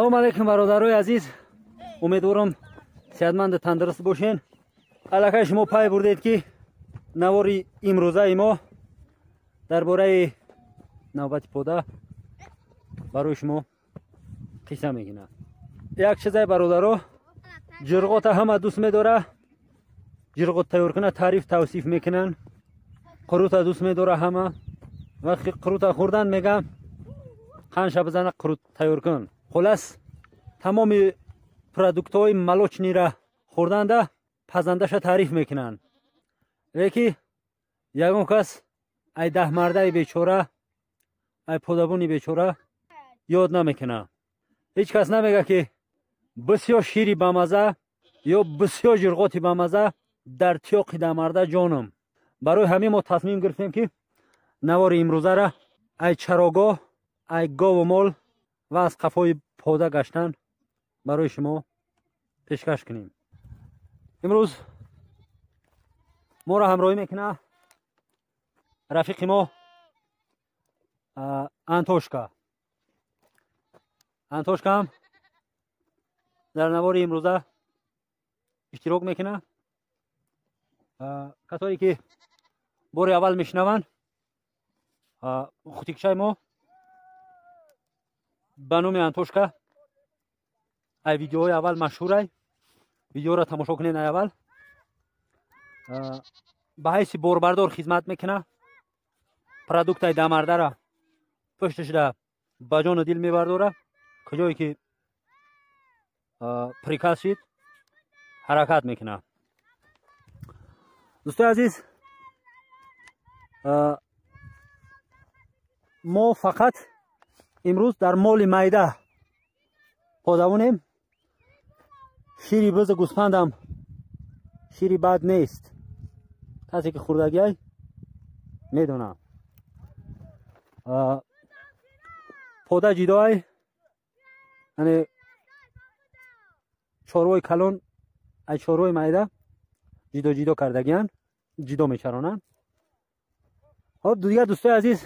салом алейкум бародарои азиз, умедворам сеҳатманду тандуруст бошен. аллакай шумо пай бурдед ки навори имрӯзаи мо дар бораи навбати пода барои шумо қисса мегӯям. як чизай бародаро, ҷирғота ҳама дӯст медора, ҷирғот тайёр кунад, таъриф тавсиф мекунанд. қурута дӯст медора ҳама. вақти қурута хӯрдан мегам қанша бизана қурут тайёр кун. хулас тамоми продуктҳои молочнира хӯрданда пазандаша таъриф мекунанд. леки ягон кас ай даҳмардаи бечора, ай подабуни бечора ёд намекунад. ҳеҷ кас намега ки бисёр шири бамаза ё бисёр ҷирғоти бамаза дар тиёқи даҳмарда ҷонам. барои ҳамин мо тасмим гирифтем ки навори имрӯзара ай чарогоҳ, ай гову мол ва аз қафои пода гаштан барои шумо пешкаш кунем. имрӯз моро ҳамроҳӣ мекунад рафиқи мо антошка. антошкаам дар навори имрӯза иштирок мекунад. касоне ки бори аввал мешунаванд, хутикшаи мо ба номи антошка ай видеои аввал машҳурай. видеоро тамошо кунед. ай аввал ба ҳайси борбардор хизмат мекунад. продуктаи дамардара пушташда ба ҷону дил мебардора. куҷое ки приказ шид ҳаракат мекунад. дӯстои азиз, мо фақат имрӯз дар моли майда подавунем. шири бизу гӯспандам шири бад нест. касе ки хӯрдагиай медонам. пода ҷидоай, яъне чорвои калон ай чорвои майда ҷидо ҷидо кардагиянд, ҷидо мечаронанд. ҳоп дигар дӯстои азиз,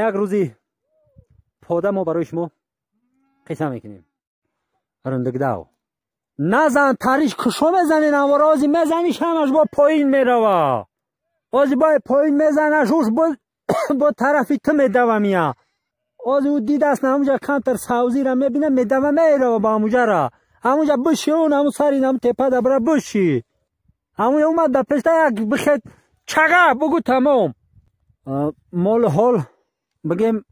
як рӯзи пода мо барои шумо қисса мекунем. рындыкдав назан тариш кушо мезанед, амвора ози мезаниш ҳамаш бо поин мерава. ози бо поин мезанаш уш бо тарафи ту медавамия. ози ӯ дидаст намуҷа камтар савзира мебина медава мерава ба амуҷара. амуҷа буши он аму сари наму тепа дабра буши. амуҷа умад ба пешта як бихет чага бугу тамом. мол ҳол бигем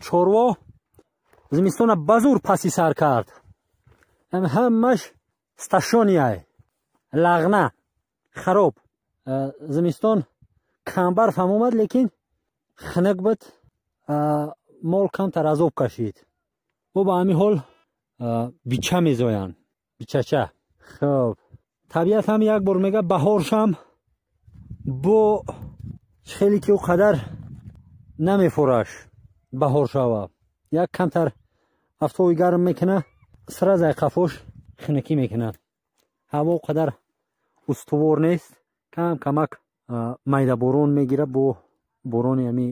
чорво зимистона базур паси сар кард. ҳамаш сташонияй лағна хароб. зимистон камбарф ҳам омад, лекин хунук буд. мол камтар азоб кашид. ӯ ба ҳамин ҳол бича мезоянд. бичача. хуб табиат ҳам як бор мега баҳоршам бо хеле ки ӯ қадар намефураш. баҳор шава як камтар ҳафтои гарм мекуна, сразай қафош хунукӣ мекунад. ҳаво қадар устувор нест. кам камак майда борон мегира бо борони ҳами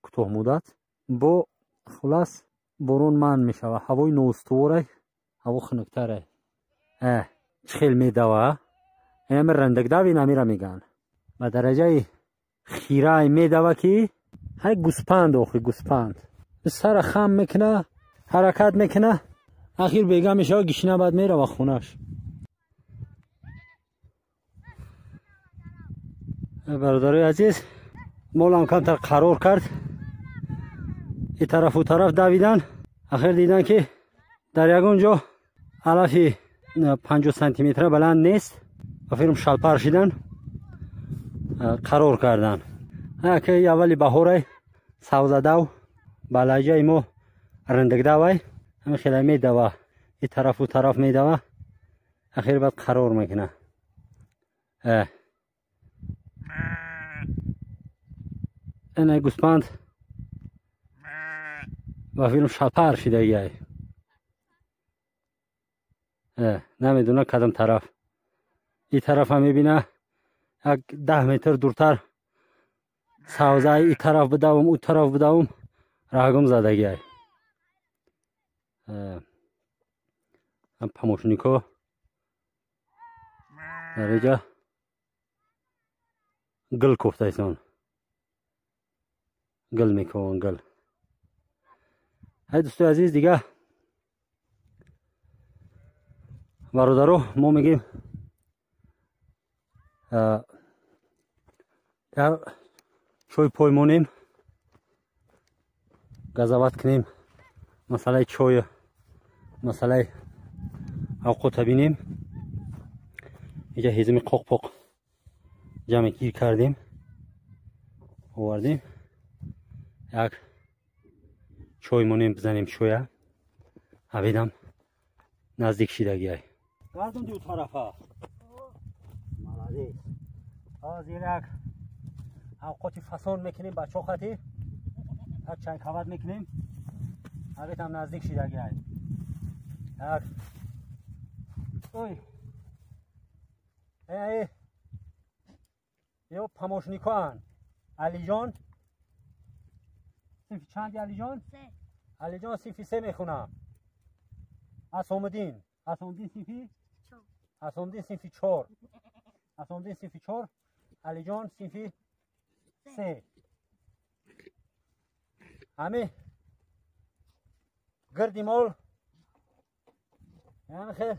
кӯтоҳмуддат. бо хулас борон манъ мешава. ҳавои ноустуворай, ҳаво хунуктарай. чӣ хел медава? ами рындыкдави намира меган. ба дараҷаи хирай медава ки ҳай гӯспанд охи гӯспанд. сара хам мекуна, ҳаракат мекуна, ахир бега мешава, гишна баъд мерава хунаш. бародарои азиз, молам камтар қарор кард. и тарафу тараф давидан. ахир дидан ки дар ягон ҷо алафи 50 сантиметра баланд нест. афирм шалпар шидан қарор кардан. ки аввали баҳорай савзадав ба лаҳҷаи мо рындыкдавай ҳамин хелай медава. и тарафу тараф медава. ахир баъд қарор мекуна. инай гӯспанд ба филм шалпар шидагиай. намедуна кадом тараф. ин тараф ҳам мебина як 10 метр дуртар савзаи ин тараф бидавум ӯ тараф бидавум раҳгум задагиай. هم پاموشنیکو در اینجا گل کوفته ایسان گل میکن گل. های دوستو عزیز دیگه برادرو ما میگیم در چوی پویمونیم قضاوت کنیم مسئله چوی مسئله اوقات بینیم. اینجا هیزم قاق پاق جمع گیر کردیم آوردیم یک چوی مونیم بزنیم شویه اویدم نزدیک شیدگی های گردم دو طرفه ملازی زیر یک اوقاتی فسان میکنیم بچه خطی یک چای کبد میکنیم اویدم نزدیک شیدگی های یک اوی ای یو پاموشنیکان علی جان صنفی چندی علی جان؟ سه. علی جان صنفی سه میخونم. اسامالدین صنفی؟ چهار. اسامالدین صنفی چهار. اسامالدین صنفی چهار. علی جان صنفی سه. همه گردی مال یعنی خیلی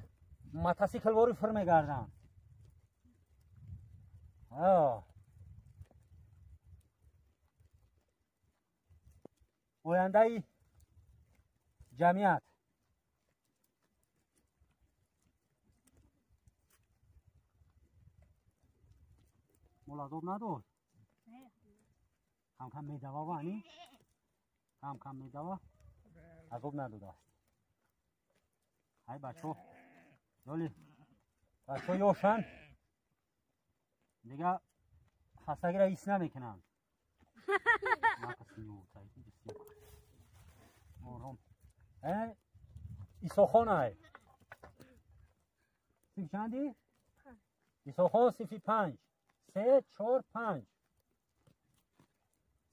متاسیکل واری فرمه گردن. آینده جمعیت ملازم ندار کم کم میدوا وانی کم کم میدوا عذاب نداده است. های بچه دولی بچه یوشن دیگه خستگی را ایس نمیکنن. ایساخان های صنفی چندی؟ ایساخان صنفی 5 3 4 5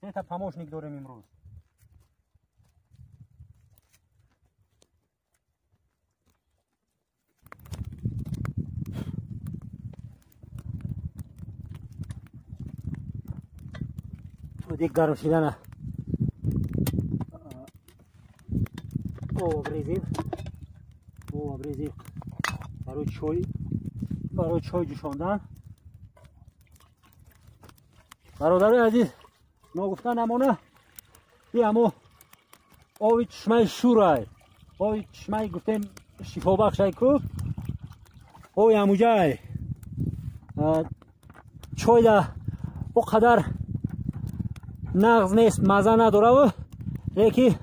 سه تا پاموشنیک داریم امروز. دیگه گرم شدن او بریزیم برای چای جوشاندن. برادر عزیز نگفتن نمونه این همو آوی چشمه شورای آوی چشمه گفتیم شفا بخش های کو آوی همو جای چای ده او قدر نغز نیست مزه نداره و یکی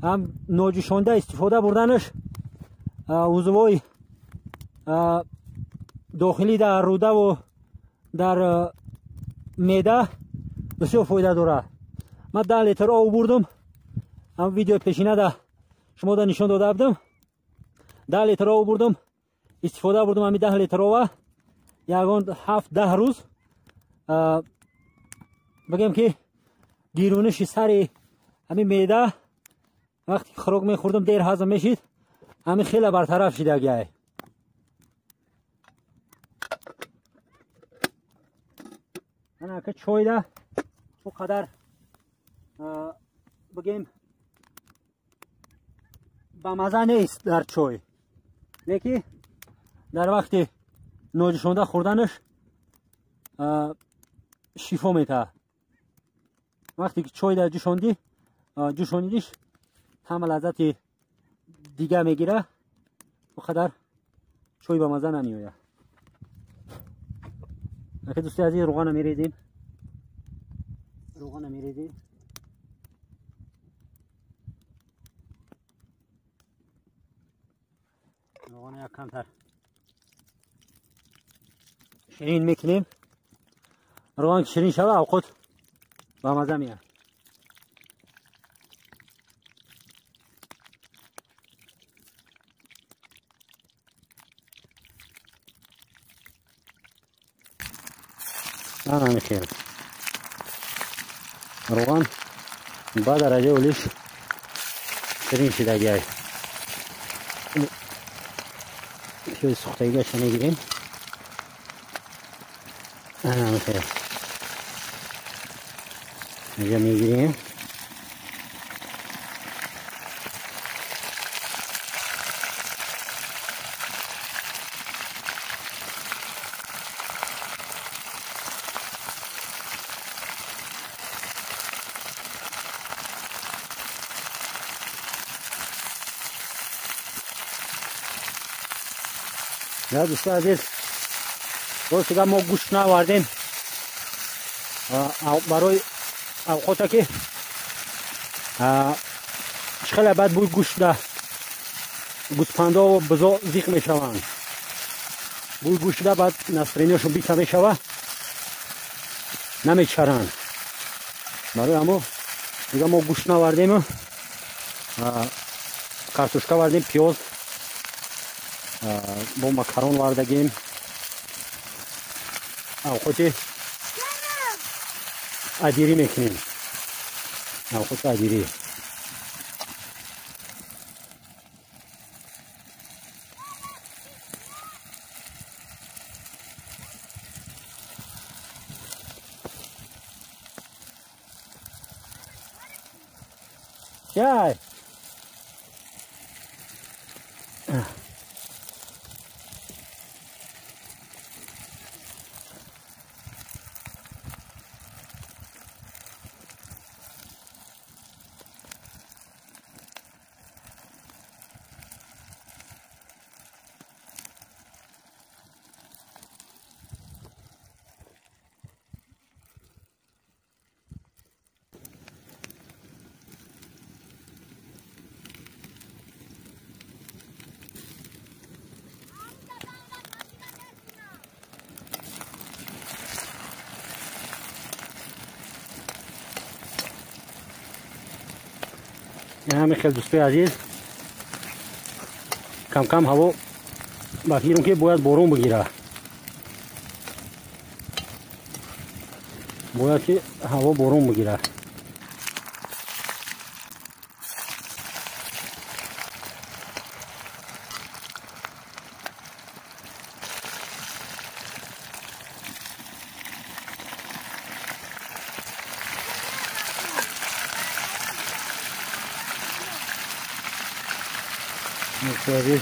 هم ناجوشانده استفاده بردنش عضوای داخلی در روده و در معده بسیار فایده داره. من 10 لیتر آب بردم هم ویدیو پیشینه ده شما ده نشان داده بودم 10 لیتر آب بردم استفاده بردم همین 10 لیتر آب یگان 7-10 روز بگم که گیرونش سر همین معده وقتی خوراک میخوردم دیر هضم میشید همین خیلی برطرف شده گیاه. من که چای ده او قدر بگیم با مزه نیست در چای لیکن در وقتی ناجوشانده خوردنش شفا میده. وقتی که چای در جوشانیدیش همه لذت دیگه میگیره او قدر چای با مزه نمیویه. اگه دوستی از این روغن میریزیم روغن یک کمتر شیرین میکنیم. روغن که شیرین شده اوقات با مزه میاد. نه خیر روغن با درجه اولیش شیرین شده گیاه. پیاز سوختگیش میگیریم. خیلی اینجا میگیریم. یا دوستان عزیز، درست ما گوشت ناوردیم برای اوقاتی که خیلی بد بوی گوشت ده گوسفندا و بزا زیق میشوند. بوی گوشت ده بعد نسرینیشون بیشتر میشوه، نمیچرند. برای همو دیگه ما گوشت ناوردیم، کارتوشکا وردیم، پیاز با مکرون وردگیم. اوقات ادیری میکنیم، اوقات ادیری. چای همین خیلی دوستای عزیز، کم کم هوا بگیرم که باید بارون بگیره، باید که هوا بارون بگیره. عزیز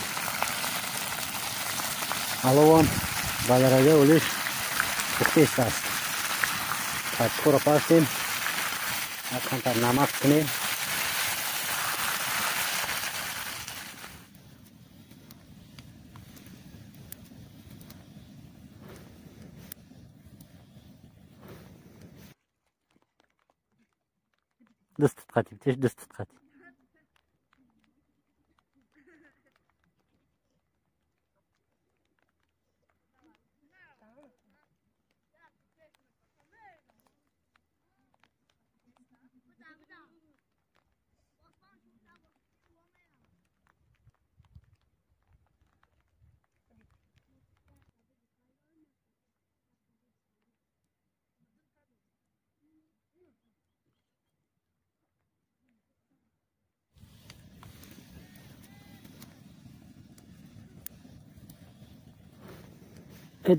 الان بالرگه اولش پخته است. کچکو رو پاشتیم، کم تر نمک کنیم. دست تقطیم، تیش دست تقطیم.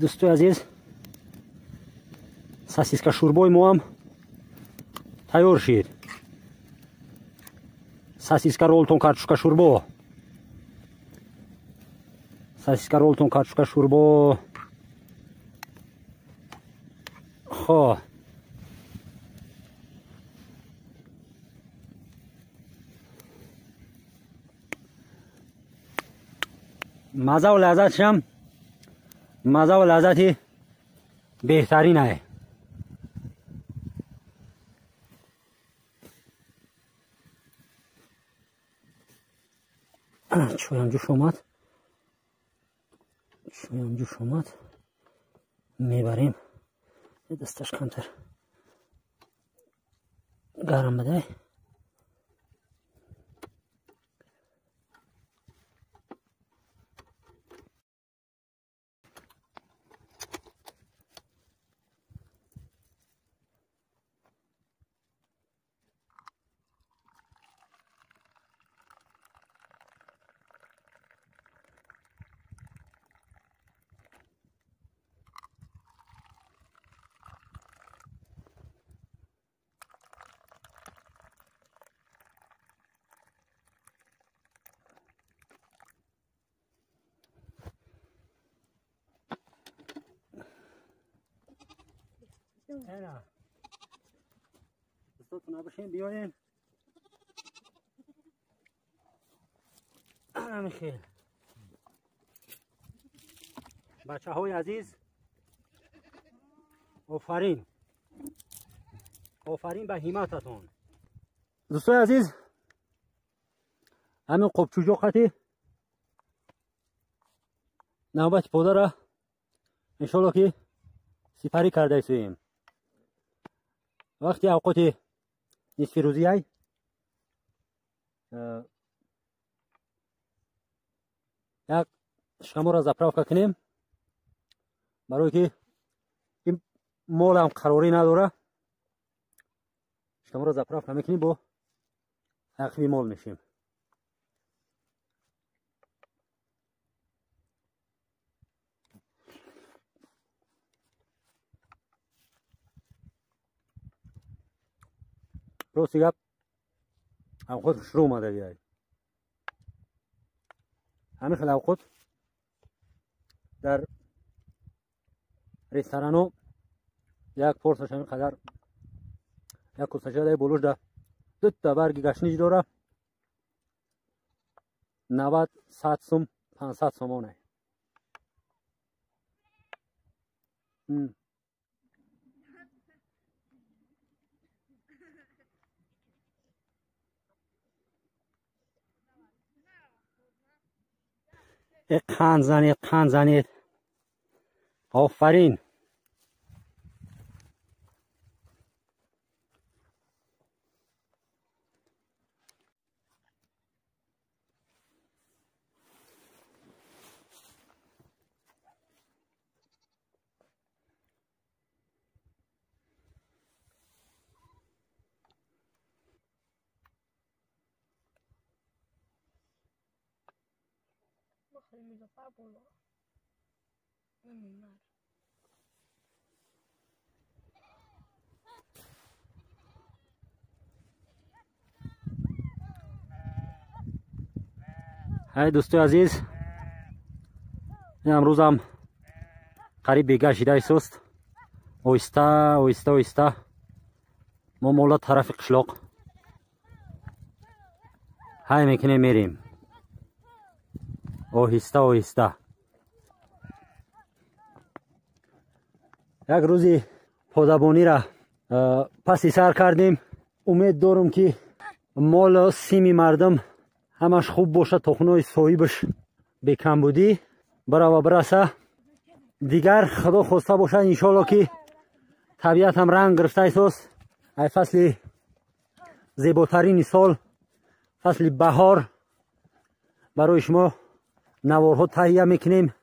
دوستای عزیز، ساسیسکا شوربای ما هم تیار شد. ساسیسکا رولتون کارتوشکا شوربا، ساسیسکا رولتون کارتوشکا شوربا. خب مزه و لذتش هم مزه و لذتی بهترین आहे. چویم جوش اومد، چویم جوش اومد، میبریم. دستش کمتر گرم بده. اینا دستاتون نباشین بیاین همین بچه های عزیز آفرین آفرین به همتتون دوستای عزیز همین قبچوجو خطی نوبت پوده را انشالله که سپری کرده ایستیم وقتی اوقات نصف روزی های یک شکمو را زپراف کنیم برای که این مال هم قراری نداره شکمو را زپراف میکنیم با عقبی مال میشیم راستی گپ اوقات شروع اومده بیای همین خیلی اوقات در رستوران ها یک پرسش همین قدر یک کسشه دای بلوش ده دو تا برگی گشنیج داره 90 100 سوم 500 سومانه قند زنید آفرین های دوستای عزیز امروز هم قریب بیگه شده ایست اویسته ما مولا طرف قشلاق های میکنیم میریم اوهسته یک روزی پودابونی را پسی سر کردیم امید دارم که مال سیمی مردم همش خوب باشه تخنای صاحبش بکم بودی برسه دیگر خدا خواسته باشه انشالله که طبیعت هم رنگ گرفته ایست ای فصل زیباترین سال فصل بهار برای شما نوارها تهیه میکنیم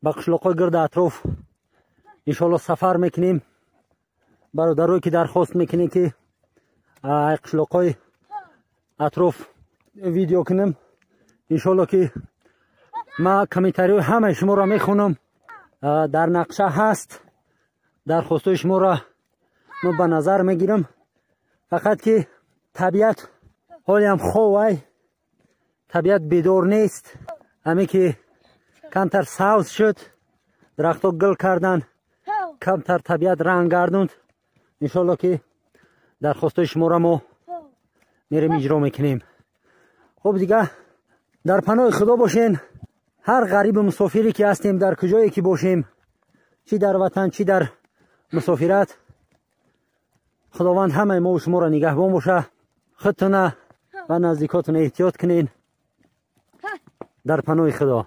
با قشلاقای گرد اطراف انشالله سفر میکنیم برادرایی که درخواست میکنیم که قشلاقای اطراف ویدیو کنم انشالله که ما کامنتاری همه شما را میخونم در نقشه هست درخواستای شما را من به نظر میگیرم فقط که طبیعت حالی هم خواه طبیعت بیدار نیست همه که کمتر سبز شد درخت ها گل کردن کمتر طبیعت رنگ گردوند انشالله که درخواستای شما را ما میریم اجرا میکنیم خب دیگه در پناه خدا باشین هر غریب مسافری که هستیم در کجایی که باشیم چی در وطن چی در مسافرت خداوند همه ما و شما را نگهبان باشه خودتون و نزدیکاتون احتیاط کنین در پناه خدا